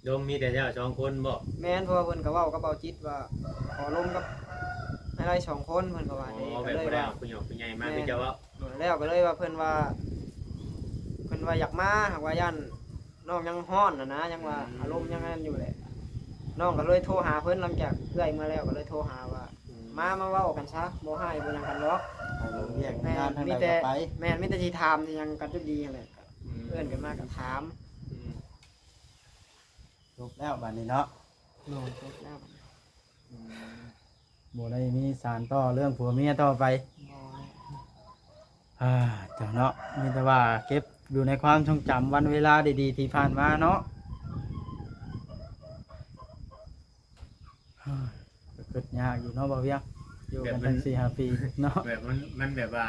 ดมมีแต่เจ้าสองคนบ่แม่นเพราะว่าเพิ่นก็เว้ากับเบาจิตว่าขอลมกับให้ได้สองคนเพิ่นก็ว่า อ๋ นี่ อแบ ก็ บ เลย บ่ได้ ว่า เอาผู้หญิงผู้ใหญ่มาคือเจ้าว่า แล้วก็เลยว่าเพิ่นว่าอยากมาหากว่าย่านน้องยังฮ้อนนะยังว่าอารมณ์ยังนั้นอยู่แหละน้องก็เลยโทรหาเพิ่นหลังจากเอื้อยมาแล้วก็เลยโทรหาว่ามาเว้ากันซะบ่ให้บ่หยังกันหรอก เราเรียก แม่ งาน น ทาง มี ใด แต่ ก็ไป แม่นมีแต่สิถามสิหยังกันจุดีนั่นแหละเอื้อนกันมาก็ถาม จบแล้วบัดนี้เนาะ โน่นจบแล้ว บ่ได้มีสารต่อเรื่องผัวเมียต่อไปเจ้าเนาะมีแต่ว่าเก็บอยู่ในความทรงจำวันเวลาดีๆที่ผ่านมาเนาะก็เกิดยากอยู่เนาะบ่าวเวียงอยู่กันตั้ง4-5 ปีเนาะ แบบมันแบบว่า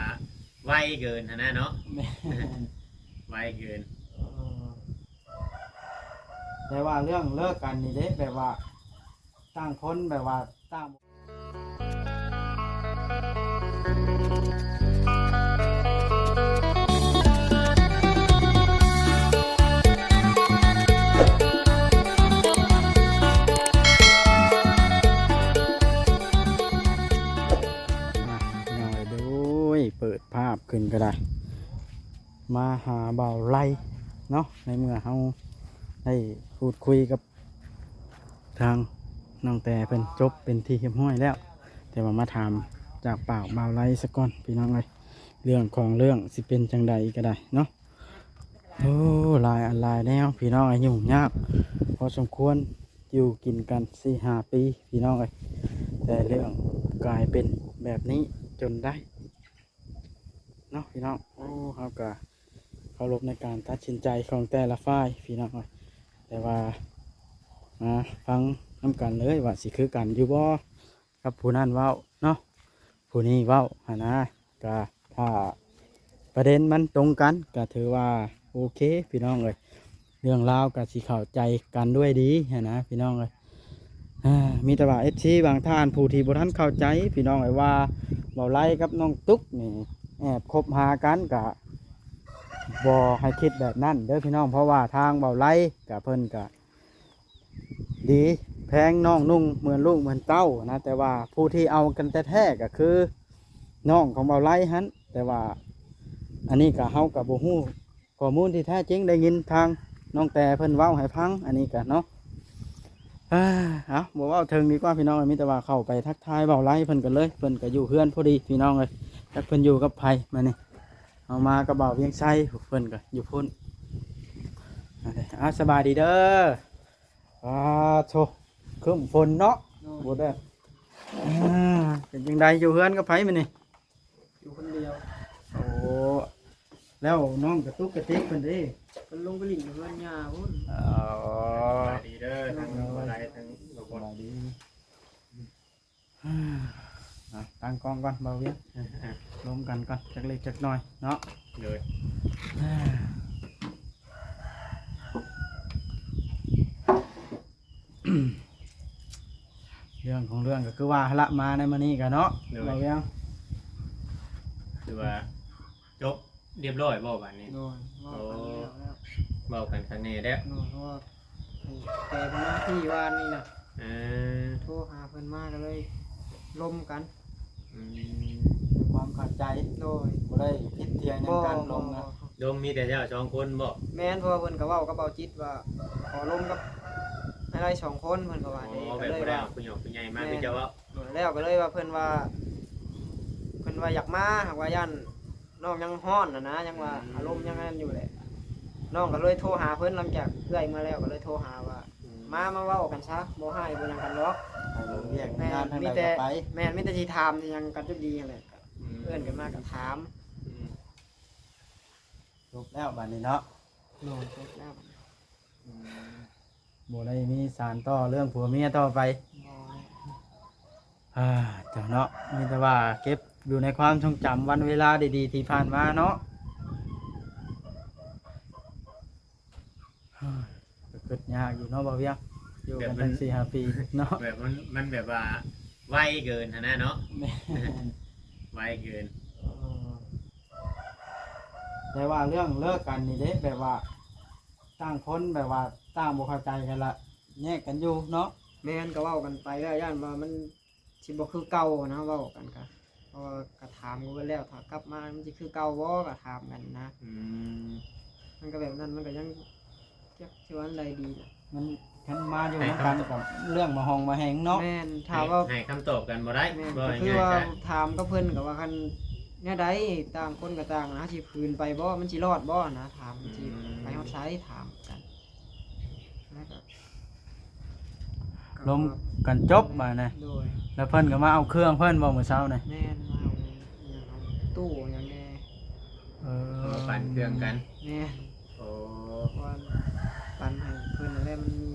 ไวเกินนะเนาะ แม่น ไวเกิน แต่ว่าเรื่องเลิกกันนี่เด้แบบว่าตั้งคนแบบว่าตั้งหน่อยดูเปิดภาพขึ้นก็ได้มาหาเบาไล่เนาะในเมื่อเฮาได้พูดคุยกับทางน้องแต่เพิ่นจบเป็นที่เรียบร้อยแล้วแต่ว่ามาถามจากปากเบาไล่สักก่อนพี่น้องเลยเรื่องของเรื่องสิเป็นจังใดก็ได้เนาะโอ้หลายอันหลายแนวพี่น้องอายุยากพอสมควรอยู่กินกัน4-5 ปีพี่น้องเลยแต่เรื่องกลายเป็นแบบนี้จนได้เนาะพี่น้องโอ้ครับก็เคารพในการตัดสินใจของแต่ละฝ่ายพี่น้องเลยแต่ว่ามาฟังน้ำกันเลยว่าสิคือกันอยู่บ่กับผู้นั้นเว้าเนาะผู้นี้เว้าหานะก็ถ้าประเด็นมันตรงกันก็ถือว่าโอเคพี่น้องเลยเรื่องราวก็สิเข้าใจกันด้วยดีหานะพี่น้องเลยมีแต่ว่าบางท่านผู้ที่บ่ทันเข้าใจพี่น้องเลยว่าเบาไล่กับน้องตุ๊กนี่แอบคบหากันกะบ่ให้คิดแบบนั้นเด้อพี่น้องเพราะว่าทางเบาไล่กับเพิ่นกะดีแพงน้องนุ่งเหมือนลูกเหมือนเต้านะแต่ว่าผู้ที่เอากันแท้ๆก็คือน้องของเบาไล่ฮันแต่ว่าอันนี้ก็เฮากับบ่ฮู้ข้อมูลที่แท้จริงได้ยินทางน้องแต่เพิ่นเว้าให้ฟังอันนี้ก็เนาะเอาบอกว่าถึงดีกว่าพี่น้องเลยมิแต่ว่าเข้าไปทักทายเบาไล่เพิ่นกันเลยเพิ่นก็อยู่เพื่อนพอดีพี่น้องเลยจักเพิ่นอยู่กับไผมานี่เอามากับเบาเวียงไส้เพิ่นก็อยู่พุ่นสบายดีเด้อโชขึ้นฝนเนาะบ่ได้เป็นจังไดอยู่เพื่อนกับไผมานี่ อยู่คนเดียว โอ้แล้วน้องกระตุกกระติกเพิ่นเด้ เพิ่นลงไปหลินกับเพื่อนย่าพุ่น ดีเด้อทั้งอะไรทั้งระบบ ดีตั้งกล้องก่อนเบาเวียงรวมกันก่อนจักเล็กจักน้อยเนาะ เลย เรื่องของเรื่องก็คือว่าละมาในมื้อนี้กันเนาะเบาเวียง คือว่าจบเรียบร้อยบ่บัดนี้ โดนว่ากันแล้ว เว้ากันครั้งนี้แล้ว โดนเพราะว่าแต่เพิ่นมาที่ว่านนี่น่ะ เออ โทรหาเพิ่นมาก็เลยล้มกัน ความเข้าใจ โดย บ่ได้คิดเทียงในการลงนะ ดมมีแต่เจ้าสองคนบ่ แม่นเพราะว่าเพิ่นก็เว้ากับเบาจิตว่าขอลมกับให้ได้สองคนเพิ่นก็ว่า อ๋ นี่ อ ก็ แบบ เลย บ่ได้ ว่า เอาผู้หญิงผู้ใหญ่มาคือเจ้าว่า แล้วก็เลยว่าเพิ่นว่าอยากมาหากว่าย่านน้องยังฮ้อนนะยังว่าอารมณ์ยังนั้นอยู่แหละน้องก็เลยโทรหาเพิ่นหลังจากเอื้อยมาแล้วก็เลยโทรหาว่ามาเว้ากันซะบ่ให้บ่หยังกันหรอก เราเรียก แม่ งาน น ทาง มี ใด แต่ ก็ไป แม่นมีแต่สิถามสิหยังกันจุดีนั่นแหละเอื้อนกันมาก็ถาม จบแล้วบัดนี้เนาะ โน่นจบแล้ว บ่ได้มีสารต่อเรื่องผัวเมียต่อไปเจ้าเนาะมีแต่ว่าเก็บอยู่ในความทรงจำวันเวลาดีๆที่ผ่านมาเนาะก็เกิดยากอยู่เนาะบ่าวเวียงอยู่กันตั้ง4-5 ปีเนาะ แบบมันแบบว่าไวเกินนะเนาะไวเกิน แต่ว่าเรื่องเลิกกันนี่เด้แบบว่าตั้งคนแบบว่าตั้งบ่เข้าใจกันละ แยกกันอยู่เนาะ แม่นก็เว้ากันไปแล้วย่านว่ามันสิบ่คือเก่านะเว้ากันก็เพราะว่าก็ถามกันไปแล้วถ้ากลับมามันสิคือเก่าบ่ก็ถามกันนะ อืม มันก็แบบนั้นมันก็ยังจักสิว่าอันใดดีนะ มันคันมาอยู่นำกันกับเรื่องมาห้องมาแหงเนาะ แม่นถามว่า ให้คำตอบกันบ่ได้ แม่น บ่ ก็คือ ง่าย ว่า ๆจ้ะ ถามกับเพิ่นก็ว่าคันเนี่ยใดต่างคนก็ต่างนะสิคืนไปบ่มันสิรอดบ่นะถามมันสิไปเฮาใช้ถามกันแล้วก็ ลมกันจบมานะ โดย แล้วเพิ่นก็มาเอาเครื่องเพิ่นบ่มื้อเช้านี่ แม่นมาเอาอย่างเอาตู้อย่างแน่ เอ เอาปั่นเครื่องกัน แม่น โอ้ ว่าปันให้เพิ่นนั่นแหละมันมี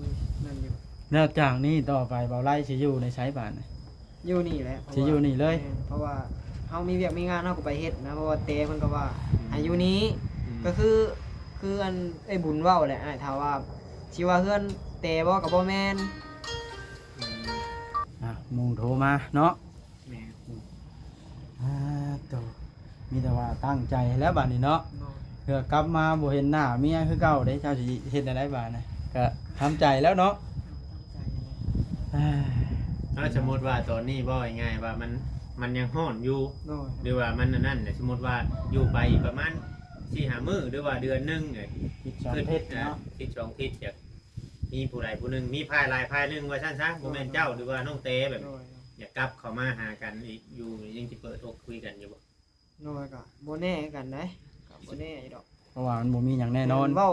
นั่นอยู่ แล้วจากนี้ต่อไปเบาไล่สิอยู่ในไสบ้านน่ะ อยู่นี่แหละ สิอยู่นี่เลย แม่เพราะว่าเฮามีเวียกมีงานเฮาก็ไปเฮ็ดนะเพราะว่าเตเพิ่นก็ว่าให้อยู่นี้ ก็คืออันไอ้บุญเว้าแหละอ้ายถ้าว่าสิว่าเฮือนเตบ่ก็บ่แม่น อ่ะหมุงโทรมาเนาะ แม่น โตมีแต่ว่าตั้งใจแล้วบัดนี้เนาะเพื่อกลับมาบ่เห็นหน้าเมียคือเก่าเด้เจ้าสิเฮ็ดได้บาดน่ะก็ทำใจแล้วเนาะอ่า ถ้าสมมติว่าตอนนี้บ่ง่ายๆว่ามันยังฮ้อนอยู่ โดย หรือว่ามันนั่นแหละสมมติว่าอยู่ไปประมาณ4-5 มื้อหรือว่าเดือนหนึงเนี่ย คิดสอนเพชรเนาะ ทิศสองทิศจากมีผู้ใดผู้หนึงมีพายลายพายหนึงว่าซั่นซะบ่แม่นเจ้าหรือว่าน้องเตแบบ โดย อยากกลับเข้ามาหากันอีกอยู่ยังสิเปิดอกคุยกันอยู่บ่ โดยก็บ่แน่กันนะก็บ่แน่อีดอก เพราะว่ามันบ่มีหยังแน่นอน เว้า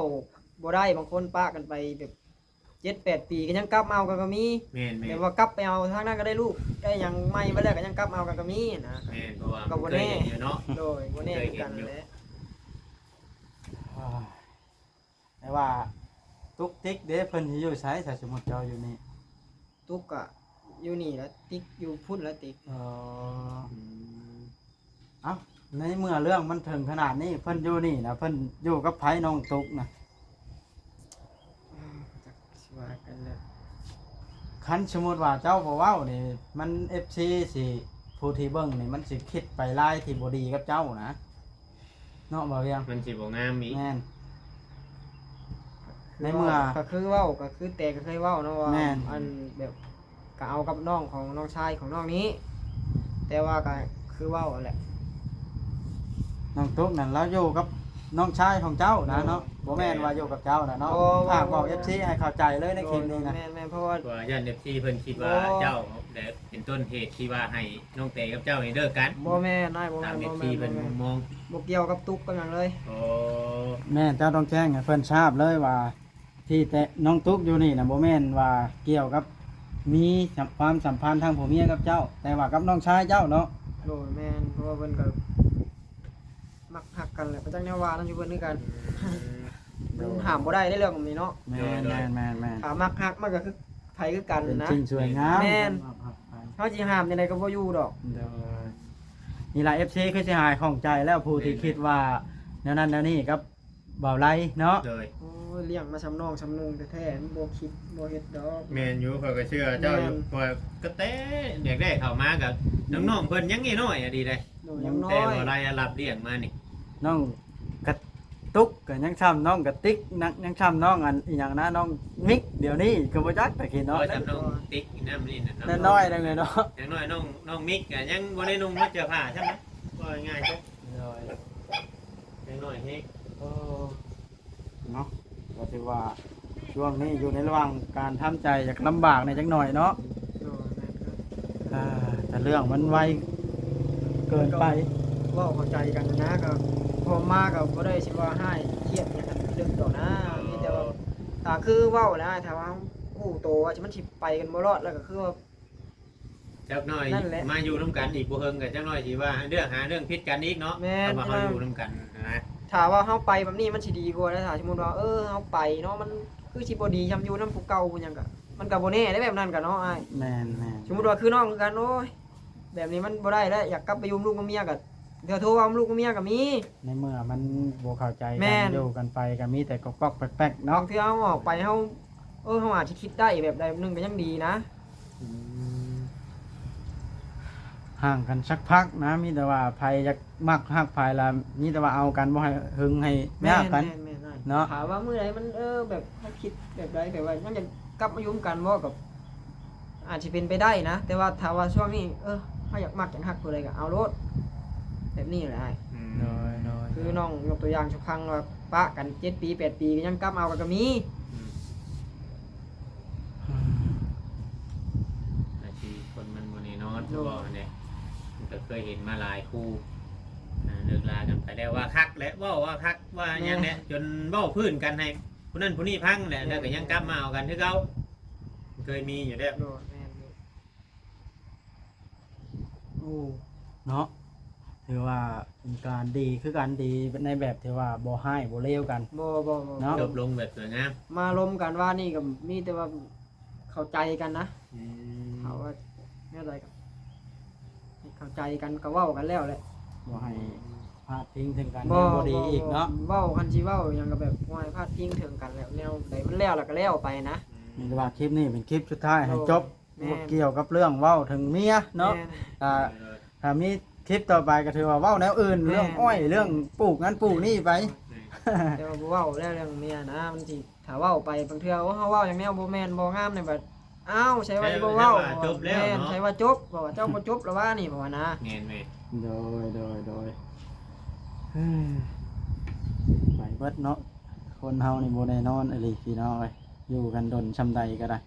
บ่ได้บางคนป้ากันไปแบบ7-8 ปีก็ยังกลับมาเอากันก็มี แม่นแม่ แต่ น ว่ากลับไปเอาทางนั้นก็ได้ลูกได้หยังใหม่มาแล้วก็ยังกลับมาเอากันก็มีนะ แม่นเพราะว่า ก็บ่ เค แน่ ยเห็นอยู่เนาะ โดยบ่แน่คือกันแหละ อ่าแต่ว่าตุ๊กติ๊กเด้เพิ่นสิอยู่ไสถ้าสมมุติเจ้าอยู่นี่ ตุ๊กอะอยู่นี่แล้วติ๊กอยู่พุ่นแล้วติ๊ก เอ้าในเมื่อเรื่องมันถึงขนาดนี้เพิ่นอยู่นี่นะเพิ่นอยู่กับไผน้องตุ๊กนะ จักสิว่ากันแล้ว คันสมมุติว่าเจ้าบ่เว้านี่มัน FC สิผู้ที่เบิ่งนี่มันสิคิดไปลายที่บ่ดีกับเจ้านะเนาะบ่เวียง มันสิบ่งามอีก แม่น ในเมื่อ ก็คือเว้าก็คือแต่ก็เคยเว้าเนาะว่า แม่น อันแบบก็เอากับน้องของน้องชายของน้องนี้ แต่ว่าก็คือเว้าแหละ น้องตุ๊กนั่นแล้วอยู่กับน้องชายของเจ้านะเนาะบ่แม่นว่าอยู่กับเจ้านะเนาะฝากบอก FC ให้เข้าใจเลยในคลิปนี้นะ แม่นเพราะว่า ว่าย่าน FC เพิ่นคิดว่าเจ้าได้เป็นต้นเหตุที่ว่าให้น้องเตกับเจ้านี่เลิกกัน บ่แม่นได้บ่ ตา แม่ ม นบ่ FC แม่น เพิ่นมอง บ่เกี่ยวกับตุ๊กกับหยังเลย โอ้ แม่นเจ้าต้องแจ้งให้เพิ่นทราบเลยว่า ที่แต่น้องตุ๊กอยู่นี่นะบ่แม่นว่าเกี่ยวกับมีความสัมพันธ์ทางผัวเมียกับเจ้า แต่ว่ากับน้องชายเจ้าเนาะ โดยแม่นเพราะว่าเพิ่นก็มักฮักกันแหละประจักษ์แนวว่านั่นอยู่เพิ่นคือกันมันห้ามบ่ได้ในเรื่องแบบนี้เนาะ แม่นแม่นแม่นแม่น ถ้ามักฮักมันก็คือไผคือกัน เป็น นะ สิ่งสวยงาม แม่น เฮาสิห้ามจังไดก็บ่อยู่ดอก เด้อนี่ล่ะ FC คือสิหายของใจแล้วผู้ที่คิดว่าแนวนั้นแนวนี้กับเบาไลเนาะ เลย โอ้ยเลี้ยงมาชำน้องชำนุงแท้ๆมันบ่คิดบ่เฮ็ดดอก แม่นอยู่เพิ่นก็เชื่อเจ้าอยู่ว่าก็แต่เด็กได้เข้ามากับน้องๆเพิ่นยังน้อยๆอ่ะดีเลย โดยยังน้อ แต่ ย บ่ได้รับเลี้ยงมานี่ น้องกระตุกก็ยังช้ำน้องกระติกนักยังช้ำน้องอันอีหยังนะน้องมิกเดี๋ยวนี้ก็บ่จักแต่คิด เนาะ เนาะ จำน้องติ๊กน้ำนี่น่ะ นั่นน้อยๆเลยเนาะ อย่างน้อยน้องมิกก็ยังบ่ได้นุ่งมาเสื้อผ้าใช่ไหมก็ง่ายๆจ้ะอย่างน้อยเฮ็ด เนาะก็ถือว่าช่วงนี้อยู่ในระหว่างการทำใจอยากลำบากในจักหน่อยเนาะ โดยแม่นครับ แต่เรื่องมันไวเกินไป เว้าเข้าใจกันนะก็พอมาก็บ่ได้สิว่าให้เครียดหยังกันลึกดอกนะมีแต่ว่าถ้าคือเว้านะถ้าว่าฮู้โตว่ามันสิไปกันบ่รอดแล้วก็คือว่า จักหน่อย นั่นแหละ มาอยู่ร่วมกันอีกบ่เฮิงก็จักหน่อยสิว่าเรื่องหาเรื่องพิษกันอีกเนาะ แม่น ถ้าว่าเฮาอยู่ร่วมกันนะ ถ้าว่าเฮาไปแบบนี้มันสิดีกว่านะถ้าสมมุติว่าเฮาไปเนาะมันคือสิบ่ดีซำอยู่นำผู้เก่าผู้หยังก็มันก็บ่แน่ได้แบบนั้นก็เนาะอ้าย แม่นแม่น สมมุติว่าคือน้องคือกันโอ้ยแบบนี้มันบ่ได้แล้วอยากกลับไปอยู่กับลูกกับเมียก็เดี๋ยวโทรว่าลูกกับเมียก็มี ในเมื่อมันบ่เข้าใจ แม่ กัน น อยู่กันไปก็มีแต่ก๊อกๆแป๊กๆเนาะ บางทีเฮาออกไปเฮาเฮาอาจสิคิดได้แบบใดแบบหนึงก็ยังดีนะ ห่างกันสักพักนะมีแต่ว่าภัยอยากมักฮักภัยละมีแต่ว่าเอากันบ่ให้หึงให้ยากกัน แม่นๆ เนาะ ถามว่ามื้อใดมันแบบเฮาคิดแบบใดแบบว่ามันจะ กลับมายุ่มกันบ่กับอาจจะเป็นไปได้นะแต่ว่าถ้าว่าช่วงนี้เฮาอยากมักอยากฮักผู้ใดก็เอาโลดแบบนี้แหละอ้าย โดยโดย คือน้องยกตัวอย่างสักครั้งว่าปะกัน7 ปี 8 ปีก็ยังกลับมาเอากันก็มี อาชีพคนมันบ่แน่นอนบ่เนี่ยมันก็เคยเห็นมาหลายคู่เลิกลากันไปแล้วว่าคักและเว้าว่าคักว่าหยังเนี่ยจนเว้าพื้นกันให้ผู้นั้นผู้นี้พังแหละแล้วก็ยังกลับมาเอากันคือเก่าเคยมีอยู่แล้ว โดดแม่นอยู่ โอ้เนาะถือว่าเป็นการดีคือการดีในแบบที่ว่าบ่ให้บ่เลวกัน บ่ เนาะ จบลงแบบสวยงาม มาลมกันว่านี่ก็มีแต่ว่าเข้าใจกันนะเขาว่าแน่ใดกันให้เข้าใจกันก็เว้ากันแล้วแหละ บ่ให้พลาดทิ้งถึงกัน บ่ บ่ดีอีกเนาะ เว้ากันสิเว้าหยังก็แบบบ่ให้พลาดพิงถึงกันแล้วแนวใดมันแล้วก็แล้วไปนะ มีแต่ว่าคลิปนี้เป็นคลิปสุดท้ายให้จบ แม่น บ่เกี่ยวกับเรื่องเว้าถึงเมียเนาะ แม่ ถ้ามีคลิปต่อไปก็ถือว่าเว้าแนวอื่น แม่น เรื่องอ้อยเรื่องปลูกนั้นปลูกนี่ไป แต่ว่าบ่เว้าแล้วเรื่องเมียนะมันสิถ้าเว้าไปบางเทื่อว่าเฮาเว้าอย่างแนวบ่แม่นบ่งามเนี่ยบัดอ้าวใช่ว่าสิบ่เว้า จบแล้ว ม่น เนาะ ใช่ว่าจบบอกว่าเจ้าบ่จบแล้วว่านี่บอกว่านะ แม่นแม่ โดยไปเบิดเนาะคนเฮานี่บ่แน่นอนอะไรพี่น้องเอ้ยอยู่กันดนชำใดก็ได้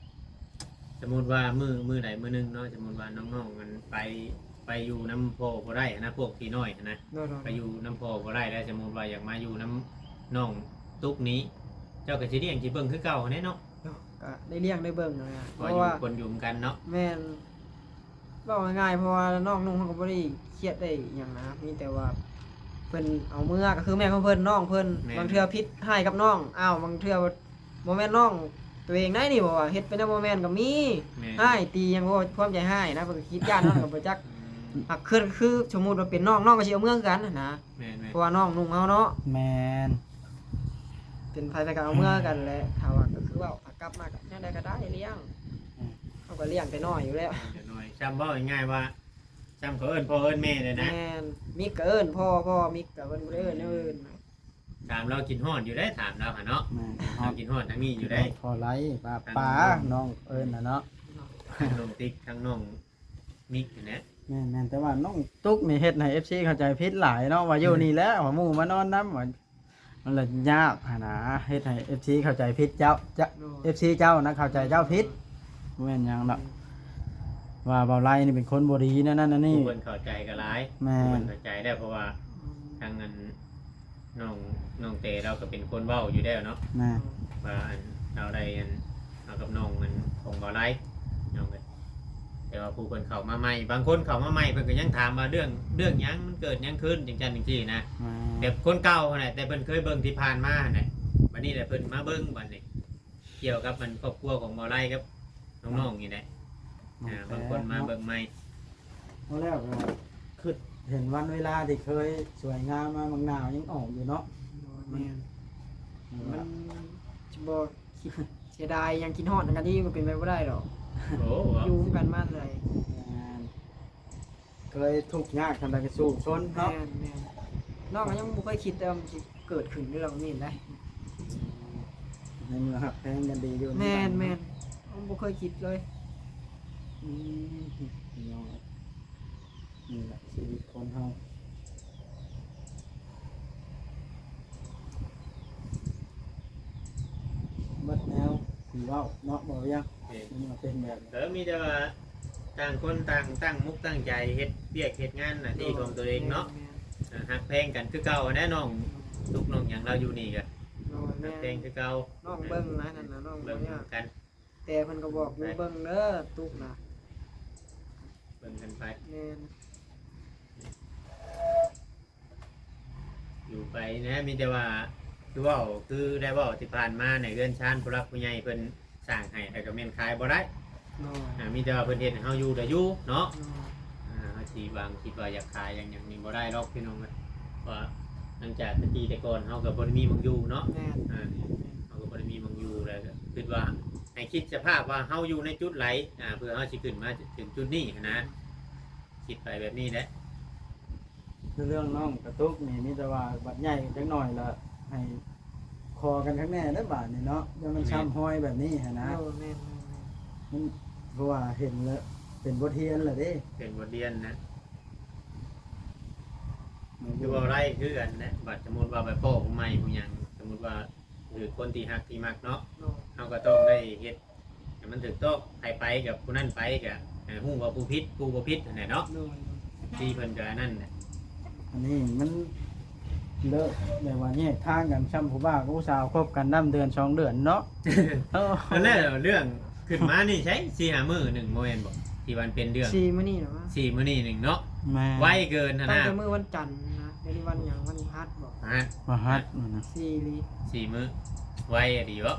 สมมุติว่ามือใดมือหนึงเนาะสมมุติว่าน้องๆมันไปอยู่น้ำพ่อบ่ได้นะพวกพี่น้อยนะ โดด ไปอยู่น้ำพ่อบ่ได้แล้วสมมุติว่าอยากมาอยู่น้ำน้องตุ๊กนี้ เจ้าก็สิเลี้ยงสิเบิ่งคือเก่าแน่เนาะ ก็ได้เลี้ยงได้เบิ่งนะ เพ เพ ราะ ราะ อยู่ ว่า คนอยู่กันเนาะ แม่นเว้าง่ายๆเพราะว่าน้องนุ่งเขาก็บ่ได้เครียดได้หยังนะมีแต่ว่าเพิ่นเอามือก็คือแม่ของเพิ่นน้องเพิ่นบางเทื่อพิษให้กับน้องอ้าวบางเทื่อบ่แม่นน้องตัวเองได้นี่บ่ว่าเฮ็ดเป็นบ่แม่นก็มี แม่ ให้ตีหยังบ่ความใจให้นะเพิ่นก็คิดย่านน้องก็บ่จักหักคือสมมุติว่าเป็นน้องก็สิเอาเมืองคือกันนะ แม่น เพราะว่าน้องนุ่งเฮาเนาะ แมน เป็นไผก็เอาเมืองกันแหละถ้าว่าก็คือว่าถ้ากลับมาก็แนวใดก็ได้เลี้ยงเฮาก็เลี้ยงแต่น้อยอยู่แล้ว เดี๋ยวหน่อยจำบ่ง่ายๆว่าจำเขาเอิ้นพ่อเอิ้นแม่เลยนะ แม่นมิกก็เอิ้นพ่อมิกก็เพิ่นบ่ได้เอิ้นแนวอื่น ถามเรากินฮอดอยู่ได้ถามเราหะเนาะ แมนฮอ เรา ด กินฮอดทั้งนี้อยู่ได้ พอไลป้าน้องเอิญนะเนาะ ทั้งน้องติ๊กทั้งน้องมิกอยู่นะ แม่นแต่ว่าน้องตุ๊กนี่เฮ็ดให้ FC เข้าใจผิดหลายเนาะว่าอยู่นี่แหล้วว่าหมู่มานอนนำว่ามันละยากหนนะเฮ็ดให้ FC เข้าใจผิดเจ้าFC เจ้านะเข้าใจเจ้าผิดบ่แม่นหยังดอกว่าเบาไล่นี่เป็นคนบ่ดีนั่นนั่นนี่ ผู้คนเข้าใจก็หลาย แม่ ผู้คนเข้าใจได้เพราะว่าทางนั้นน้องเตเราก็เป็นคนเว้าอยู่แล้วเนาะ แม่ ว่าอันเราได้อันเอากับน้องมันของบ่ไล่น้องเลยแต่ว่าผู้คนเข้ามาใหม่บางคนเข้ามาใหม่เพิ่นก็ยังถามว่าเรื่องหยังมันเกิดหยังขึ้นจังซั่นจังซี่นะ แบบคนเก่าน่ะแต่เพิ่นเคยเบิ่งที่ผ่านมาน่ะวันนี้แหละเพิ่นมาเบิ่งบัดนี้เกี่ยวกับมันครอบครัวของบ่ไล่ครับน้องๆนี่แหละบางคนมาเบิ่งใหม่ เอาแล้วก็คือเห็นวันเวลาที่เคยสวยงามมาบางหนาวยังออกอยู่เนาะ แม่นมันสิบ่คิดเสียดายยังคิดฮอดกันที่มันเป็นไปบ่ได้ดอก โอ้โห อยู่กันมาเลย เคยทุกข์ยากทำอะไรก็สู้ชน แม่ เนาะ นน้องก็ยังบ่เคยคิดแต่ว่ามันสิเกิดขึ้นเรื่องนี้ได้ ในเมื่อหักแพงกันดีอยู่ แม่นผมบ่เคยคิดเลย อืมนี่แหละชีวิตคนเฮาบัดแนวสีว่าวเนาะบอกยังนี่มาเป็นแบบนี้ เออมีแต่ว่าต่างคนต่างตั้งมุกตั้งใจเฮ็ดเวียกเฮ็ดงานหน้าที่ของตัวเองเนาะฮักเพลงกันคือเก่าแน่น้องทุกน้องอย่างเราอยู่นี่ก็ แม่ ฮักเพลงคือเก่า น้องเบิ่งนะนั่นน่ะน้อง เบิ่ เบิ่ ง งเนี่ย กัน แต่เพิ่นก็บอกอยู่เบิ่งเด้อตุกนะ เบิ่งกันไป แม่น อยู่ไปนะมีแต่ว่าคือเว่าคือได้เว่าที่ผ่านมาในเรือนชานผู้รักผู้ใหญ่เพิ่นสร้างให้แต่ก็แม่นขายบ่ได้ น้อย มีแต่ว่าเพิ่นเฮ็ดให้เฮาอยู่ได้อยู่เนาะ น้อย เฮาสิบางคิดว่าอยากขายอย่างนี้บ่ได้หรอกพี่น้องเอ้ยว่าหลังจากตะกี้แต่ก่อนเฮาก็บ่ได้มีหม่องอยู่เนาะ แม่น เฮาก็บ่ได้มีหม่องอยู่แล้วก็คิดว่าให้คิดสภาพว่าเฮาอยู่ในจุดไหนเพื่อเฮาสิขึ้นมาถึงจุดนี้นะคิดไปแบบนี้แหละ คือเรื่องน้องกระตุกนี่มีแต่ว่าบัดใหญ่จังหน่อยละให้ค คอกันข้างแน่เด้อบาดนี่เนาะยังมันช้ำห้อยแบบนี้หันนะ โอ้แม่น มันเพราะว่าเห็นแล้วเป็นบทเรียนแหละเด้ เป็นบทเรียนนะคือว่าไรคือกันนะบัดสมมุติว่าไปโป้ผู้ใหม่ผู้หยังสมมุติว่าหรือคนที่ฮักที่มักเนาะ โดย เราก็ต้องได้เฮ็ดให้มันถูกต้องให้ไปกับผู้นั้นไปกับฮู้ว่าผู้ผิดผู้บ่ผิดนั่นแหละเนาะ โดย ที่เพิ่นก็นั่นน่ะ อันนี้มันเลอะแบบว่าแยกทางกันช้ำผู้บ่าวกับผู้สาวคบกันน้ำเดือน2 เดือนเนาะ เออ นั่นแหละเรื่องขึ้นมานี่ใช้4-5มื้อหนึ่งโมเมนต์บ่ที่วันเป็นเรื่อง 4มื้อนี้เหรอวะ 4มื้อนี่หนึ่งเนาะ แม่ ไวเกินนะ ตั้ง นะ แต่มื้อวันจันทร์นะเดี๋ยวนี้วันหยังวันพฤหัสบ่ ฮะ มาฮัดมันนะ 4ลี 4มื้อไวอะดีวะ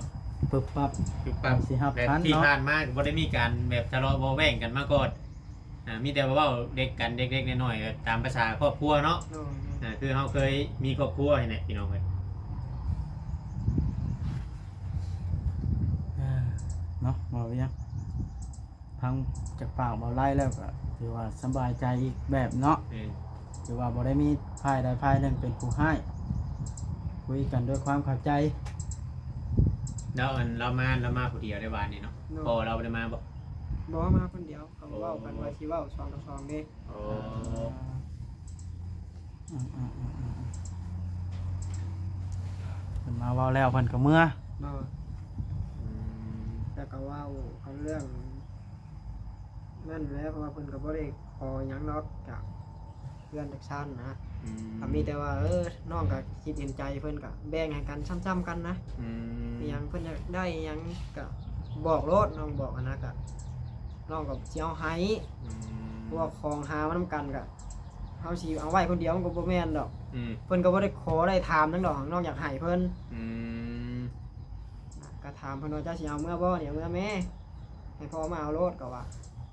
ปึ๊บปั๊บ คือปั๊บ สิฮับ แบบ ทัน ที่ เนาะ ผ่านมาก็บ่ได้มีการแบบทะเลาะเบาะแว้งกันมาก่อนมีแต่ว่าเว้าเด็กกันเด็กๆน้อยๆก็ตามภาษาครอบครัวเนาะ โดย คือเราเคยมีครอบครัวให้เนี่ยพี่น้องเอ้ย เนาะบอกยังพังจากปากเบาไล่แล้วก็ถือว่าสบายใจอีกแบบเนาะ เออ ถือว่าบ่ได้มีภายใดภายหนึ่งเป็นผู้ให้คุยกันด้วยความเข้าใจ แล้วอันเรามาผู้เดียวได้วานนี่เนาะ โด พอย เราบ่ได้มาบ่ บ่มาคนเดียวเขาเว้ากันว่าสิเว้า2ต่อ2เด้ โอ้ เพิ่นมาเว้าแล้วเพิ่นก็เมื่อ บ่ อืม แล้วก็เว้าเขาเรื่องนั่นแหละเพราะว่าเพิ่นก็บ่ได้ขอหยังนอกจากเพื่อนจากชั้นนะ อื ก็มีแต่ว่าน้องก็คิดเห็นใจเพิ่นก็แบ่งให้กันซ้ำๆกันนะ อืม อิหยังเพิ่นอยากได้อิหยังก็บอกโลดน้องบอกอะนะก็น้องก็สิเอาให้ อืม พวกของหามานํกันก็เฮาสิเอาไว้คนเดียวมันก็บ่แม่นดอก อืม เพิ่นก็บ่ได้ขอได้ถามทั้งดอกน้องอยากให้เพิ่น อืม ก็ถามเพิ่นว่าเจ้าสิเอาเมื่อบ่เนี่ยเมื่อแม่ให้พ่อมาเอาโลดก็ว่า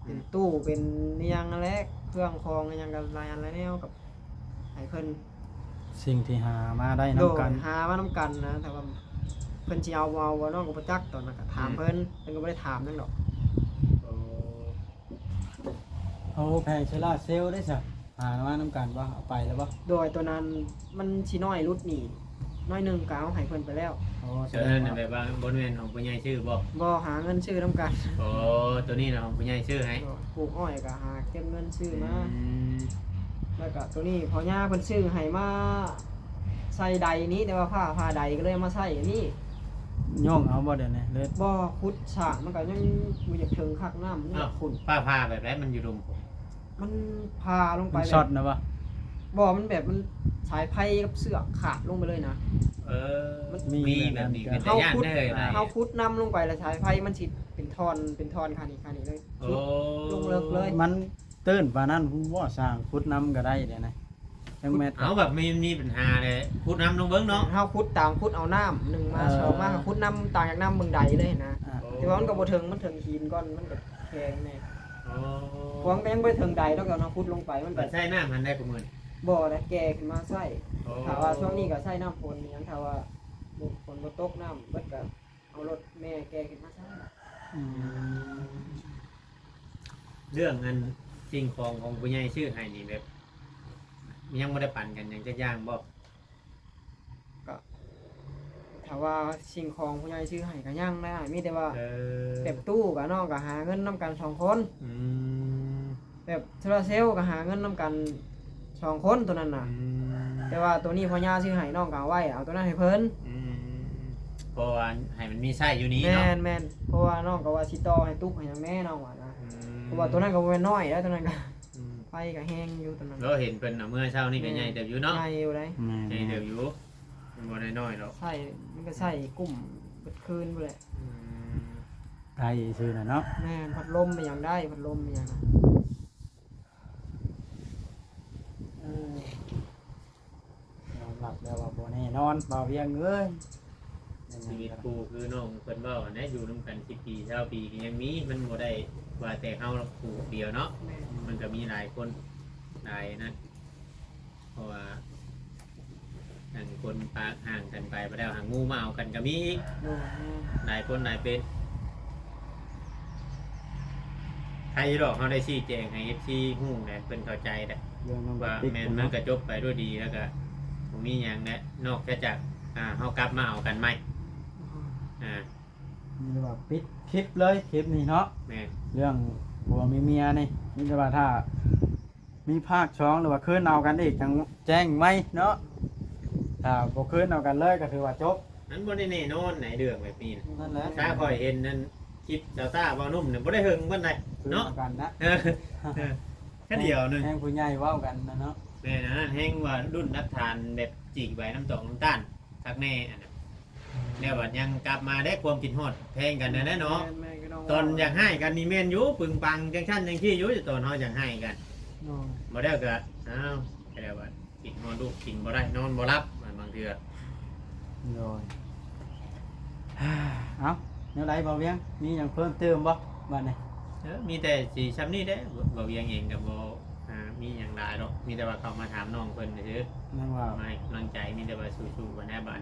เป็นตู้เป็นอิหยังนั่นแหละเครื่องของอิหยังก็หลายอันหลายแนวกับให้เพิ่น สิ่งที่หามาได้ โด นำกัน หามานํกันนะแต่ว่าเพิ่นสิเอาบ่เอาบ่น้องก็บ่จักตอนนั้นก็ถามเพิ่นก็บ่ได้ถามนั่นดอก โอ้ เอาแพงเชล่าเซลลได้ซะหามานำกันบ่เอาไปแล้วบ่ โดยตัวนั้นมันสิน้อยรุดหนี่น้อยหนึงก็เอาให้เพิ่นไปแล้ว โอ้ เชิญนั่นแบบว่าบนเวียนของผู้ใหญ่ชื่อบ่ บ่หาเงินซื้อนํกัน โอ้ตัวนี้นะของผู้ใหญ่ชื่อให้ ปลูกอ้อยก็หาเก็บเงินซื้อมา อืม แล้วก็ตัวนี้พ่อย่าเพิ่นซื้อให้มาใส่ใดนี้แต่ว่าผ้าใดก็เลยเอามาใส่อันนี้ ย่องเอาบ่เดี๋ยวนี้เลย บ่ขุดฉากมันก็ยังบ่อยากถึงคักน้ำมันอยากขุ่น ผ้าแบบนั้นมันอยู่รุมผม มันพาลงไป มัน แบ ช็อต บ นะบ่ บ่มันแบบมันสายไฟกับเสือกขาดลงไปเลยนะ เออมีแบบนี้เป็นแต่ย่านได้เลยนะ เฮาขุดน้ำลงไปแล้วสายไฟมันสิเป็นท่อนคันนี้เลย โอ้ ลงเลิกเลย มันตื้นปานนั้นบ่สร้างพุดน้ำก็ได้เดี๋ยวนะจังแม่น เอาแบบมีปัญหาเลยพูดน้ำลงเบิ้งเนาะ เฮาขุดตามขุดเอาน้ำหนึ่งมาสองมาก็ขุดน้ำต่างจากน้ำเบิ่งใดเลยนะ อ่ะ แต่ว่ามันก็บ่ถึงมันถึงหินก้อนมันก็แข็งแน่ โอ้ พวงก็ยังบ่ถึงใดดอกเอาเนาะขุดลงไปมันก็ ใช่น้ำมันได้ประเมิน บ่ได้แก่ขึ้นมาใส่ถ้าว่าช่วงนี้ก็ใช้น้ำฝนอหยังถ้าว่าฝนบ่ตกน้ำเบิดก็เอารถแม่แก่ขึ้นมาใช้ อืม เรื่องอันสิ่งของผู้ใหญ่ชื่อให้นี่แบบยังไม่ได้ปั่นกันยังจะย่างบ่ ถ้าว่าสิ่งของผู้ใหญ่ซื้อให้ก็ยังได้มีแต่ว่า เออ แบบตู้กับน้องก็หาเงินนํกัน2คน อืม แบบโซลาร์เซลล์ก็หาเงินนํกัน2คนตัวนั้นน่ะ แต่ว่าตัวนี้พ่อย่าซื้อให้น้องก็เอาไว้เอาตัวนั้นให้เพิ่น เพราะว่าให้มันมีไส้อยู่นี้ แม่ เนาะ นแม่นเพราะว่าน้องก็ว่าสิต่อให้ตุ๊กให้หยังแม่น้องว่านะเพราะว่าตัวนั้นก็บ่แม่นน้อยแล้วตัวนั้นก็ไฟก็แห้งอยู่ตัวนั้น เราเห็นเป็นเมื่อเช้านี่ก็ใหญ่เติบอยู่เนาะ ใหญ่อยู่เลย แม่ ใหญ่เติบอยู่มันบ่ได้น้อยหรอก ใส่มันก็ใส่กุ้มเบิดคืนพุ่นแหละ ไทยซื่อน่ะเนาะ แม่นพัดลมไปอย่างได้พัดลมไปอย่างนะ ยอมรับแล้วว่าบ่แน่นอนบ่เวียงเอ้ย ชีวิตกูคือน้องเพิ่นเว้าอันนี้อยู่นำกัน10ปี20ปีก็ยังมีมันบ่ได้ว่าแต่เฮาผู้เดียวเนาะ แม่น มันก็มีหลายคนหลายนะเพราะว่าห่างคนปากห่างกันไปบ่ได้หางงูมาเอากันก็มีอีก โน่นแม่น หลายคนหลายเป็นใครหรอกเขาได้ชี้แจงให้ FC ฮู้ได้เพิ่นเข้าใจได้ เรื่องน้อง ว่า ติ๊ก แม่น เนาะ มันก็จบไปด้วยดีแล้วก็บ่มีหยังแนะนอกจาก เฮากลับมาเอากันใหม่อ่า มีแต่ว่าปิดคลิปเลยคลิปนี้เนาะ แม่น เรื่องผัวมีเมียนี่มีแต่ว่าถ้ามีภาคช่องหรือว่าคืนเอากันอีกจังแจ้งไหมเนาะถ้าบ่คืนเอากันเลยก็ถือว่าจบ นั้นบ่ได้แน่นอนไหนเรื่องแบบนี้นะ นั่นแหละ ถ้าคอยเห็นนั่นคลิปเจ้าต้าบ่นุ่มเนี่ยบ่ได้หึงปานใด คืน เนาะ เอากันนะ เออแค่เดียวหนึง แห่งผู้ใหญ่เว้ากันนะเนาะ แม่นะแห้งว่ารุ่นนักทานแบบจีกใบน้ำตกน้ำตาลทักแน่อันนั้นแล้วบัดยังกลับมาได้ความกินฮอดแพงกันแน่เนาะ แม่ก็ง ตอนอยากให้กันนี่แม่นอยู่ปึงปังจังชั้นจังขี้อยู่ตอนเฮาอยากให้กัน โอ้ย บ่ได้ก็อ้าวแค่แล้วว่ากินฮอดลูกกินบ่ได้นอนบ่หลับบางเทื่อ โดยเอ้าแนวใดบ่เวียงมีหยังเพิ่มเติมบ่บัดนี้ มีแต่สิซ้ำนี้เด้บ่เวียงเองก็บ่มีหยังหลายหรอกมีแต่ว่าเขามาถามน้องเพิ่นซื่อ นั่นว่า ๆมาให้กำลังใจมีแต่ว่าสู้ๆกันแน่บัด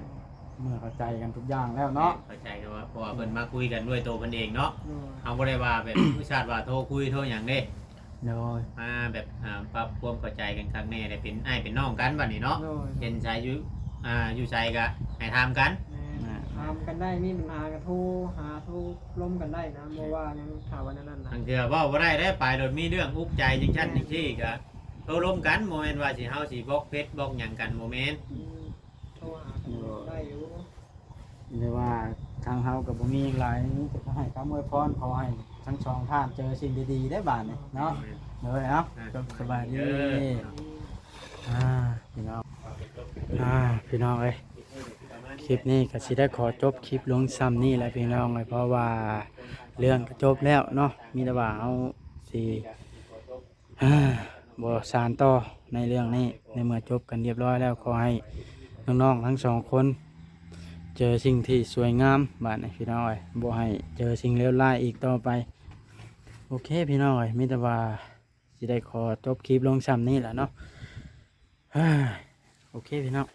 เมื่อเข้าใจกันทุกอย่างแล้วเนาะ เข้าใจกันว่าเพราะว่าเพิ่นมาคุยกันด้วยตัวเพิ่นเองเนาะ โอ้ย เอาบ่ได้ว่าแบบ ผู้ชาติว่าโทรคุยโทรหยังเด้ โดย มาแบบปรับความเข้าใจกันครั้งแน่ได้เป็นอ้ายเป็นน้องกันบัดนี้เนาะ โอ้ย เป็นชายอยู่ใจก็ให้ทำกัน แม่ทำกันได้มีปัญหากันโทรหาโทรล้มกันได้นะบ่ว่ายังถามว่านั่นน่ะ ทางเทื่อเว้าบ่ได้ได้ไปโดยมีเรื่องอุกใจจังซั่นจังซี่ก็โทรร่วมกันบ่แม่นว่าสิเฮาสิบล็อกเฟซบล็อกหยังกันบ่แม่น อืมโทรหากันได้อยู่ เรียกว่าทางเฮากับบ่มีหลายนี้จะให้คำอวยพรขอให้ทั้งสองท่านเจอสิ่งดีๆได้บาดนี้เนาะเลยเอ้าจบสบายดีพี่น้องพี่น้องเอ้ยคลิปนี้ก็สิได้ขอจบคลิปลงซ้ำนี่แหละพี่น้องเลยเพราะว่าเรื่องก็จบแล้วเนาะมีแต่ว่าเอาสิบ่สานต่อในเรื่องนี้ในเมื่อจบกันเรียบร้อยแล้วขอให้น้องๆทั้งสองคนเจอสิ่งที่สวยงามบาดนี้พี่น้องเอ้ยบ่ให้เจอสิ่งเลวร้ายอีกต่อไปโอเคพี่น้องเอ้ยมีแต่ว่าสิได้ขอจบคลิปลงซ้ำนี่แหละเนาะโอเคพี่น้อง